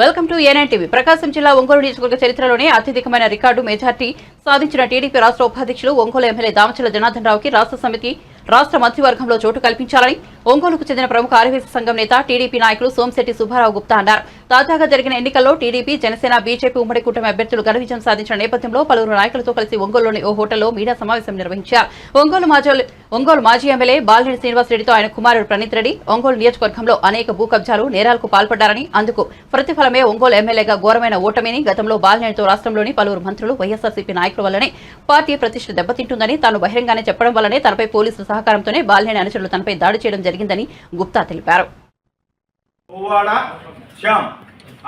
Welcome to ANI TV. Prakasam జిల్లా ఒంగోలు నియోజకవర్గ చరిత్రలోనే అత్యధికమైన రికార్డు మెజార్టీ సాధించిన టీడీపీ రాష్ట్ర ఉపాధ్యక్షులు ఒంగోలు ఎమ్మెల్యే దామచర్ల జనార్దన్ రావుకి రాష్ట్ర సమితి రాష్ట్ర మంత్రివర్గంలో చోటు కల్పించాలని ఒంగోలుకు చెందిన ప్రముఖ ఆర్యవేశ సంఘం నేత టీడీపీ నాయకులు సోమిశెట్టి సుబ్బారావు గుప్తా అన్నారు. తాజాగా జరిగిన ఎన్నికల్లో టీడీపీ, జనసేన, బీజేపీ ఉమ్మడి కూటమి అభ్యర్థులు ఘన విజయం సాధించిన నేపథ్యంలో పలువురు నాయకులతో కలిసి ఒంగోలులోని ఓ హోటల్లో మీడియా సమావేశం నిర్వహించారు. ఒంగోలు మాజీ ఎమ్మెల్యే బాలినేని శ్రీనివాసరెడ్డితో ఆయన కుమారుడు ప్రణీత్ రెడ్డి ఒంగోలు నియోజకవర్గంలో అనేక భూ కబ్జాలు, నేరాలకు పాల్పడ్డారని, అందుకు ప్రతిఫలమే ఒంగోలు ఎమ్మెల్యేగా ఘోరమైన ఓటమిని, గతంలో బాలినేనితో రాష్ట్రంలోని పలువురు మంత్రులు, వైఎస్ఆర్సీపీ నాయకుల వల్లనే పార్టీ ప్రతిష్ఠ దెబ్బతింటుందని, తాను బహిరంగానే చెప్పడం వల్లనే తనపై పోలీసుల సహకారంతోనే బాలినేని అనుచరులు తనపై దాడి చేయడం జరిగిందని గుప్తా తెలిపారు.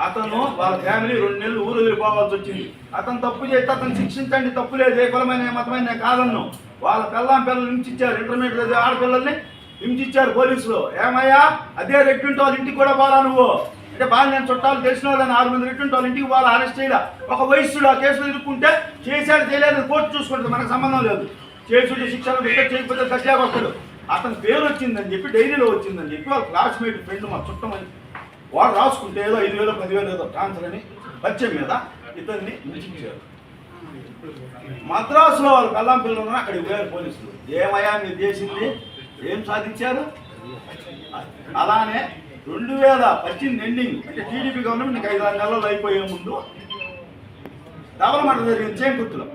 అతను వాళ్ళ ఫ్యామిలీ 2 నెలలు ఊరు వెళ్ళిపోవాల్సి వచ్చింది. అతను తప్పు చేస్తే అతను శిక్షించండి, తప్పు లేదు. ఏ కులమైన మతమైన కాదన్ను. వాళ్ళ పిల్లలు హింసించారు, ఇంటర్మీడియట్ ఆడపిల్లల్ని హింసించారు పోలీసులు. ఏమయ్యా, అదే రెట్టుంటే వాళ్ళ ఇంటికి కూడా పోలా నువ్వు అంటే బాగా నేను చుట్టాలు తెలిసిన వాళ్ళని 6 మంది రెట్టుంటే వాళ్ళ ఇంటికి పోవాలి. అరెస్ట్ చేయాల ఒక వయస్సుడు ఆ కేసులు ఇరుక్కుంటే చేశాడు చేయలేదు కోర్టు చూసుకుంటుంది, మనకు సంబంధం లేదు. చేసుడు శిక్షణ చేయకపోతే దర్జాగా వస్తాడు. అతని పేరు వచ్చిందని చెప్పి డైరీలో వచ్చిందని చెప్పి వాళ్ళ క్లాస్మేట్ ఫ్రెండ్ మా చుట్టమని వాడు రాసుకుంటే ఏదో 5,000 10,000 ఏదో ట్రాన్స్ఫర్ అని పచ్చం మీద ఇతన్ని హింసించారు. మద్రాసులో వాళ్ళు కల్లాం పిల్లలు అక్కడికి పోయారు పోలీసులు. ఏమయ్యా మీరు చేసింది, ఏం సాధించారు? అలానే 2018 ఎండింగ్ అంటే టీడీపీ గవర్నమెంట్ నీకు 5-6 నెలలు అయిపోయే ముందు డెవలప్మెంట్ జరిగింది చేంకుర్తిలో.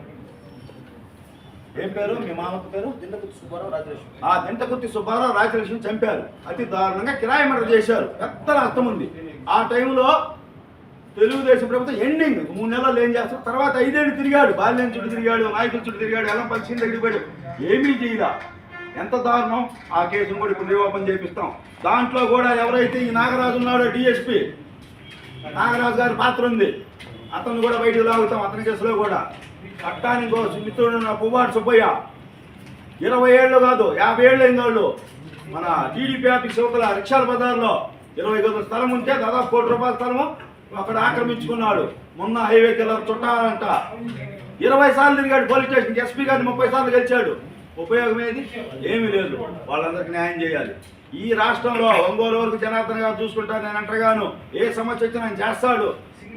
ఏం పేరు మీ మామకు పేరు? దింటకుర్తి సుబ్బారావు రాజలక్ష్మి చంపారు. అతి దారుణంగా కిరాయి మర్డర్ చేశారు. పెద్ద అర్థం ఉంది. ఆ టైంలో తెలుగుదేశం ప్రభుత్వం ఎండింగ్ 3 నెలలు ఏం చేస్తారు, తర్వాత 5 ఏళ్ళు తిరిగాడు. బాల్యం చుట్టూ తిరిగాడు, నాయకుల చుట్టూ తిరిగాడు, ఎల్లంపల్లి సీన్ దగ్గరికి పోయాడు. ఏమీ చేయలా. ఎంత దారుణం. ఆ కేసును కూడా ఇప్పుడు రీఓపెన్ చేపిస్తాం. దాంట్లో కూడా ఎవరైతే ఈ నాగరాజు ఉన్నాడో డిఎస్పీ నాగరాజు గారి పాత్ర ఉంది, అతను కూడా బయటకు లాగుతాం. అతని కేసులో కూడా చట్టానికి మిత్రుడు పువ్వాడు సుబ్బయ్య 20 ఏళ్ళు కాదు 50 ఏళ్ళు అయిన వాళ్ళు మన టీడీపీ ఆఫీస్ యువతల రిక్షాల బజార్లో 20 గదుల స్థలం ఉంటే దాదాపు 1 కోటి రూపాయల స్థలము అక్కడ ఆక్రమించుకున్నాడు. మొన్న హైవే కిల్లర్ చుట్టాలంట 20 సార్లు తిరిగాడు పోలీస్ స్టేషన్కి. ఎస్పీ గారిని 30 సార్లు గెలిచాడు. ఉపయోగం ఏమీ లేదు. వాళ్ళందరికీ న్యాయం చేయాలి. ఈ రాష్ట్రంలో ఒంగోలు వరకు జనార్దన్ గారు చూసుకుంటాను. నేను అంటగాను ఏ సమస్య వచ్చినా ఆయన చేస్తాడు,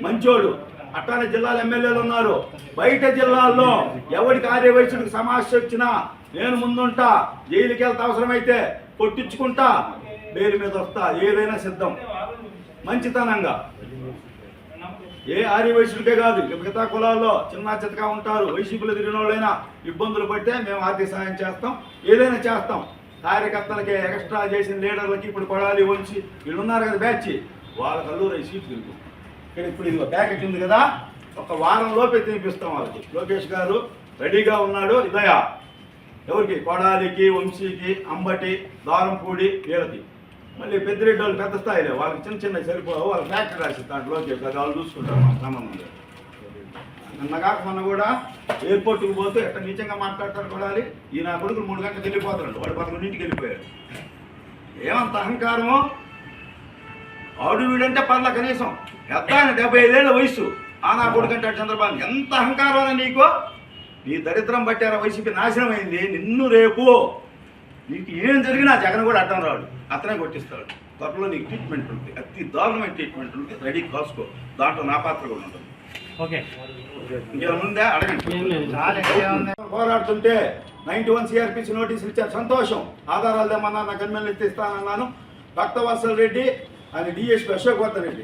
మంచోడు. అట్లానే జిల్లాల ఎమ్మెల్యేలు ఉన్నారు. బయట జిల్లాల్లో ఎవరి కార్యవయసుడికి సమస్య వచ్చినా నేను ముందుంటా, జైలుకి వెళ్తా, అవసరమైతే కొట్టించుకుంటా, బెయిల్ మీద వస్తా, ఏదైనా సిద్ధం. మంచితనంగా ఏ ఆర్యవయసుడికే కాదు, మిగతా కులాల్లో చిన్న చితగా ఉంటారు. వైసీపీలో తిరిగిన వాళ్ళైనా ఇబ్బందులు పడితే మేము ఆర్థిక సహాయం చేస్తాం, ఏదైనా చేస్తాం. కార్యకర్తలకి ఎక్స్ట్రా చేసిన లీడర్లకి ఇప్పుడు కొడాలి వంచి వీళ్ళు ఉన్నారు కదా బ్యాచ్, వాళ్ళ కల్లూరు సీట్లు తిరుగుతాం. ఇక్కడ ఇప్పుడు ఇదిగో ప్యాకెట్ ఉంది కదా, ఒక వారం లోపే తినిపిస్తాం వాళ్ళకి. లోకేష్ గారు రెడీగా ఉన్నాడు. ఇదయా ఎవరికి? కొడాలికి, వంశీకి, అంబటి, దారంపూడి, వీళ్ళకి. మళ్ళీ పెద్దిరెడ్డి వాళ్ళు పెద్ద స్థాయిలో, వాళ్ళకి చిన్న చిన్న సరిపోవు. వాళ్ళ ఫ్యాక్టరీ రాసి దాంట్లో లోకేష్ గారు వాళ్ళు చూసుకుంటారు. మాకు సంబంధం లేదు. నిన్న కాక మొన్న కూడా ఎయిర్పోర్ట్కి పోతే ఎట్లా నీచంగా మాట్లాడతారు కొడాలి. ఈ నా కొడుకులు 3 గంటలకు వెళ్ళిపోతాడు, వాడు 11 వెళ్ళిపోయాడు. ఏమంత అహంకారమో ఆడు వీడంటే పర్ల కనీసం ఎత్తాను 75 ఏళ్ళ వయసు. ఆ నా కొడుకంటాడు చంద్రబాబు. ఎంత అహంకారం నీకు. నీ దరిద్రం బట్టారా వైసీపీ నాశనం అయింది. నిన్ను రేపు నీకు ఏం జరిగినా జగన్ కూడా అడ్డం రాడు, అతనే కొట్టిస్తాడు. త్వరలో నీకు ట్రీట్మెంట్ ఉంటుంది, అతి దారుణమైన ట్రీట్మెంట్ ఉంటుంది. రెడీ కాసుకో. దాంట్లో నా పాత్ర కూడా ఉంటుంది. ఇంకేముందా అడగండి. పోరాడుతుంటే 91 CRPC నోటీసులు ఇచ్చారు. సంతోషం. ఆధారాలు తెమ్మన్నా, నా గన్మెన్లు ఎత్తిస్తానన్నాను. భక్తవత్సల్ రెడ్డి ఆయన డిఎస్పీ అశోక్ రెడ్డి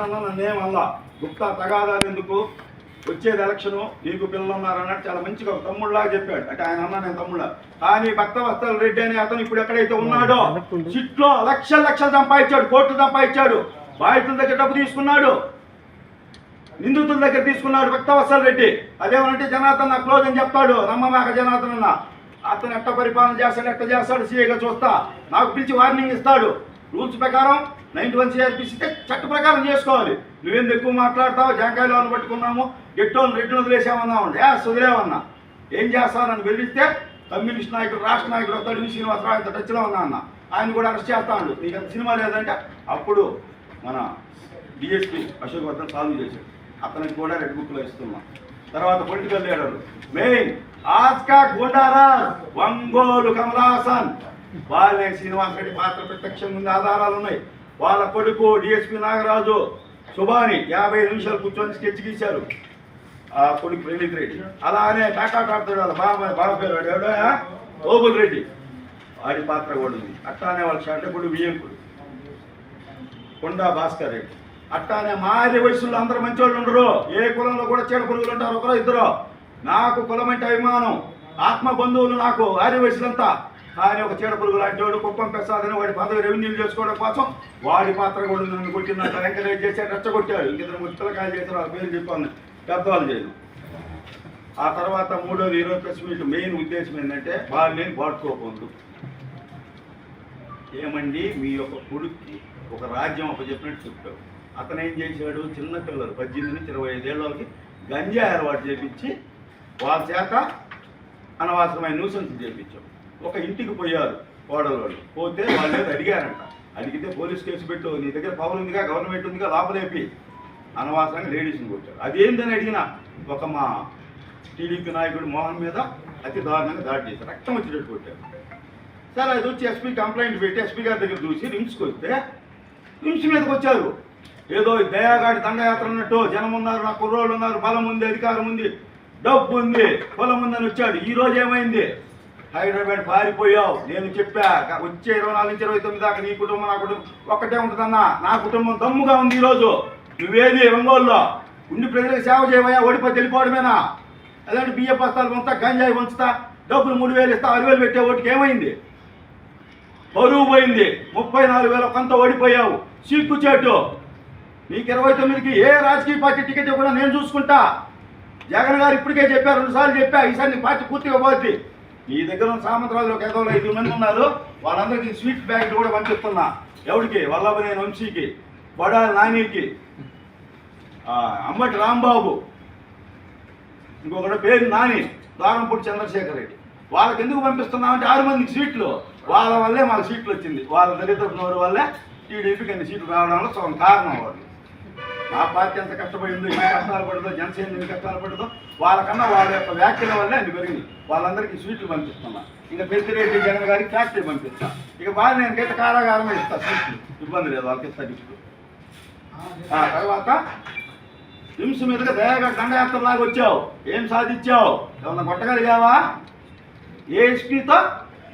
అన్న నన్నేమల్లా గుప్తా తగాదాలు ఎందుకు, వచ్చేది ఎలక్షను, నీకు పిల్లలు ఉన్నారన్నట్టు చాలా మంచిగా ఒక తమ్ముళ్ళలాగా చెప్పాడు. అంటే ఆయన అన్నా నేను తమ్ముళ్ళ. కానీ భక్తవత్సల్ రెడ్డి అనే అతను ఇప్పుడు ఎక్కడైతే ఉన్నాడో సిట్లో లక్షలు సంపాదించాడు, కోట్లు సంపాదించాడు. బాధితుల దగ్గర డబ్బు తీసుకున్నాడు, నిందితుల దగ్గర తీసుకున్నాడు భక్తవత్సల్ రెడ్డి. అదేమనంటే జనార్దన్ నా క్లోజ్ అని చెప్తాడు. నమ్మమాక జనార్దన్ అన్న. అతను ఎట్ట పరిపాలన చేస్తాడు, ఎట్ట చేస్తాడు సీఏగా చూస్తా. నాకు పిలిచి వార్నింగ్ ఇస్తాడు. రూల్స్ ప్రకారం 91 CRPC చట్ట ప్రకారం చేసుకోవాలి. నువ్వేందుకు ఎక్కువ మాట్లాడతావు? జాంకాయలు వాళ్ళని పట్టుకున్నాము, గెట్టోళ్ళు రెడ్డిని వదిలేసామన్నా ఉండే వదిలేమన్నా. ఏం చేస్తావు? నన్ను బెదిరిస్తే కమ్యూనిస్ట్ నాయకుడు, రాష్ట్ర నాయకుడు వస్తాడు, వి శ్రీనివాసరావు ఇంత టచ్లో ఉన్నా అన్న. ఆయన కూడా అరెస్ట్ చేస్తాడు. నీకు అంత సినిమా లేదంటే అప్పుడు మన డిఎస్పీ అశోక్ వర్ధన్ సాల్వ్ చేశాడు. అతనికి కూడా రెడ్ బుక్లో ఇస్తున్నాం. తర్వాత పొలిటికల్ లీడర్లు మెయిన్ ఆస్కా గుండారాజ్, ఒంగోలు కమలాసన్, బాలినేని శ్రీనివాసరెడ్డి పాత్ర ప్రత్యక్షంగా ఆధారాలు ఉన్నాయి. వాళ్ళ కొడుకు డిఎస్పీ నాగరాజు సుబాని 50 నిమిషాలు కూర్చొని స్కెచ్ గీశారు ఆ కొడుకు ప్రణీత్ రెడ్డి. అలానే ప్యాకాట్ ఆడుతాడు వాళ్ళ బాబా పేరు వాడు ఓబుల్ రెడ్డి, వాడి పాత్ర కూడా ఉంది. అట్లానే వాళ్ళ షడ్డకుడు వియ్యంకుడు కొండా భాస్కర్ రెడ్డి. అట్లానే మా ఆర్య వయసులో అందరూ మంచోళ్ళు ఉండరు, ఏ కులంలో కూడా చీడ పురుగులు ఉంటారు, ఒకరో ఇద్దరు. నాకు కులం అంటే అభిమానం, ఆత్మ బంధువులు నాకు ఆర్య వయసులంతా. కానీ ఒక చీడ పురుగు లాంటి వాడు కుప్పం ప్రసాదని వాడి పదవి రెవెన్యూలు చేసుకోవడం కోసం వాడి పాత్ర కూడా నన్ను కొట్టినంత ఎంకరేజ్ చేసి రెచ్చగొట్టాడు. ఇంకిద్దరు ముచ్చలకాయలు చేశారు, వాళ్ళ పేరు చెప్పాను, పెద్దవాళ్ళు చేయను. ఆ తర్వాత మూడోది ఈరోజు ప్రెస్ మీట్ మెయిన్ ఉద్దేశం ఏంటంటే వాళ్ళని వాడుకోకూడదు. ఏమండి మీ యొక్క కొడుక్కి ఒక రాజ్యం చెప్పినట్టు చెప్పాడు. అతను ఏం చేశాడు, చిన్న పిల్లలు 18 నుంచి 25 ఏళ్ళ వాళ్ళకి గంజాయి అలవాటు చేపించి వాళ్ళ చేత అనవసరమైన న్యూసెన్స్ చేపించాం. ఒక ఇంటికి పోయారు కోడలు వాళ్ళు, పోతే వాళ్ళు అడిగారంట. అడిగితే పోలీస్ కేసు పెట్టు, నీ దగ్గర పవర్ ఉందిగా, గవర్నమెంట్ ఉందిగా, లోపలేపి అనవసరంగా లేడీస్ని కొట్టారు. అదేందని అడిగినా ఒక మా టీడీపీ నాయకుడు మోహన్ మీద అతి దారుణంగా దాడి చేశారు, రక్తం వచ్చేటట్టు కొట్టారు. సరే అది వచ్చి ఎస్పీ కంప్లైంట్ పెట్టి ఎస్పీ గారి దగ్గర చూసి రిమ్స్కి వస్తే రిమ్స్ మీదకి వచ్చారు. ఏదో దయాగాడి దండయాత్ర అన్నట్టు జనం ఉన్నారు, నా కుర్రోళ్ళు ఉన్నారు, బలం ఉంది, అధికారం ఉంది, డబ్బు ఉంది, పొలం ఉందని వచ్చాడు. ఈ రోజు ఏమైంది, హైదరాబాద్ పారిపోయావు. నేను చెప్పా వచ్చే 24 నుంచి 29 దాకా నీ కుటుంబం నా కుటుంబం ఒక్కటే ఉంటుందన్నా. నా కుటుంబం దమ్ముగా ఉంది. ఈరోజు నువ్వేది ఒంగోలులో ఉండి ప్రజలకు సేవ చేయమయ్యా, ఓడిపోయి వెళ్ళిపోవడమేనా? అదంటే బియ్య బస్తాలు పంచుతా, గంజాయి పంచుతా, డబ్బులు 3000 ఇస్తా, 6000 పెట్టే ఓటుకి ఏమైంది? బరువు పోయింది. 34,000 కొంత ఓడిపోయావు. సిగ్గుచేటు. నీకు 29కి ఏ రాజకీయ పార్టీ టికెట్ కూడా నేను చూసుకుంటా. జగన్ గారు ఇప్పటికే చెప్పారు, 2 సార్లు చెప్పా, ఈసారి నీ పార్టీ పూర్తిగా పోద్ది. నీ దగ్గర ఉన్న సామంతరాజులో కేవలం 5 మంది ఉన్నారు, వాళ్ళందరికీ స్వీట్ బ్యాగ్ కూడా పంపిస్తున్నా. ఎవరికి? వల్లభనేని వంశీకి, బడాలి నానికి, అమ్మటి రాంబాబు, ఇంకొకటి పేరు నాని, దారంపూడి చంద్రశేఖర్ రెడ్డి. వాళ్ళకి ఎందుకు పంపిస్తున్నామంటే 6 మందికి సీట్లు. వాళ్ళ వల్లే మాకు సీట్లు వచ్చింది. వాళ్ళ దళితుల నోరు వల్లే టీడీపీకి అన్ని సీట్లు రావడంలో సగం కారణం వాళ్ళు. మా పార్టీ ఎంత కష్టపడిందో, ఎన్ని కష్టాలు పడుతుందో, జనసేన ఎన్ని కష్టాలు పడుతుందో, వాళ్ళకన్నా వాళ్ళ యొక్క వ్యాఖ్యల వల్లే అన్ని పెరిగింది. వాళ్ళందరికీ స్వీట్లు పంపిస్తున్నా. ఇంకా పెద్దిరెడ్డి జగన్ గారికి ఫ్యాక్టరీ పంపిస్తా. ఇక బాగా నేనకైతే కారాగారమే ఇస్తా సీట్లు, ఇబ్బంది లేదు, వాళ్ళకి ఇస్తా గిఫ్ట్లు. తర్వాత హింస మీదుగా దయాగా దండయాత్రలాగా వచ్చావు, ఏం సాధించావు? ఏమన్నా కొట్టగలిగావా? ఏఎస్పీతో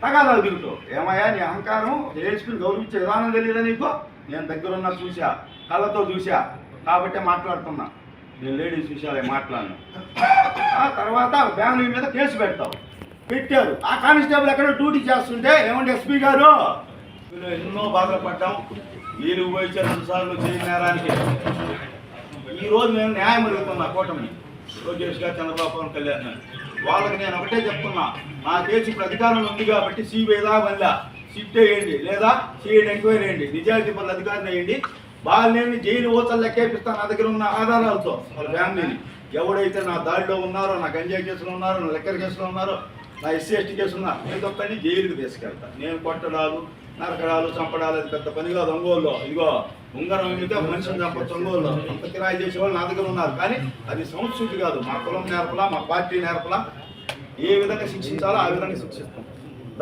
తగాదాలు దిగుతావు. ఏమయ్యా నీ అహంకారం, ఏఎస్పీని గౌరవించే విధానం తెలియదా నీకు? నేను దగ్గరున్నా చూసా, కళ్ళతో చూసా, కాబట్టే మాట్లాడుతున్నా. నేను లేడీస్ విషయాలే మాట్లాడను. ఆ తర్వాత ఫ్యామిలీ మీద కేసు పెడతావు. పెట్టారు. ఆ కానిస్టేబుల్ ఎక్కడో డ్యూటీ చేస్తుంటే ఏమంటే ఎస్పీ గారు ఎన్నో బాధలు పడ్డాం, వీళ్ళు పోయి 2 సార్లు చేయని నేరానికి. ఈరోజు నేను న్యాయం అడుగుతున్నా కూటమి, లోకేష్ గారు, చంద్రబాబు, పవన్ కళ్యాణ్ గారు. వాళ్ళకి నేను ఒకటే చెప్తున్నా, నా కేసు ఇప్పుడు అధికారంలో ఉంది కాబట్టి సిబిఐదా వల్ల సిట్ వేయండి, లేదా సిఐడి ఎంక్వైరీ వేయండి, నిజాయితీ పనులు అధికారులు వేయండి. వాళ్ళని జైలు ఓచలు లెక్కేపిస్తాను నా దగ్గర ఉన్న ఆధారాలతో. వాళ్ళ ఫ్యామిలీని ఎవడైతే నా దాడిలో ఉన్నారో, నా గంజాయి కేసులో ఉన్నారో, నా లెక్కర్ కేసులో ఉన్నారో, నా ఎస్సీ ఎస్టీ కేసు ఉన్నా ప్రతి ఒక్కరిని జైలుకి తీసుకెళ్తాను. నేను కొట్టడాలు, నరకడాలు, చంపడాలు అది పెద్ద పని కాదు. ఒంగోలులో ఇదిగో ఉంగరం అయితే మనిషిని చంపచ్చు. ఒంగోలులో అంత కిరాయి చేసే వాళ్ళు నా దగ్గర ఉన్నారు. కానీ అది సంస్కృతి కాదు, మా కులం నేర్పలా, మా పార్టీ నేర్పలా. ఏ విధంగా శిక్షించాలో ఆ విధంగా శిక్షిస్తాం.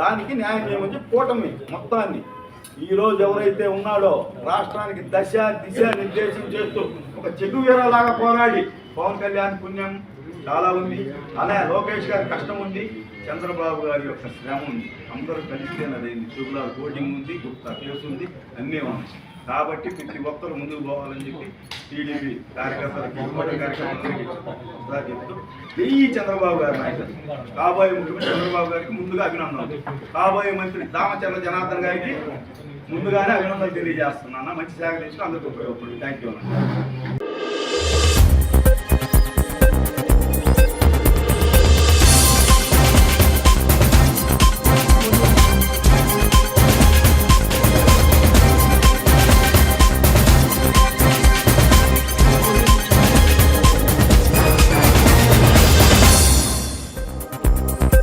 దానికి న్యాయం చేయమని కూటమి మొత్తాన్ని ఈరోజు ఎవరైతే ఉన్నాడో రాష్ట్రానికి దశ దిశ నిర్దేశం చేస్తూ ఒక చెగువీరలాగా పోరాడి, పవన్ కళ్యాణ్ పుణ్యం చాలా ఉంది, అలాగే లోకేష్ గారి కష్టం ఉంది, చంద్రబాబు గారి యొక్క శ్రమ ఉంది. అందరూ కలిస్తే అదేంది చెగుల కోటింగ్ ఉంది, గుప్తా కేసు ఉంది, అన్నీ ఉంది. కాబట్టి ప్రతి ఒక్కరు ముందుకు పోవాలని చెప్పి టీడీపీ కార్యకర్తలకి, ఉమ్మడి కార్యకర్తలకి చెప్తూ ఈ చంద్రబాబు గారి నాయకులు, కాబోయే ముఖ్యమంత్రి చంద్రబాబు గారికి ముందుగా అభినందనలు, కాబోయే మంత్రి దామచర్ల జనార్దన్ గారికి ముందుగానే అభినందనలు తెలియజేస్తున్నాను. మంచి సేవ చేసి అందరికీ ఉపయోగపడుతుంది. Thank you.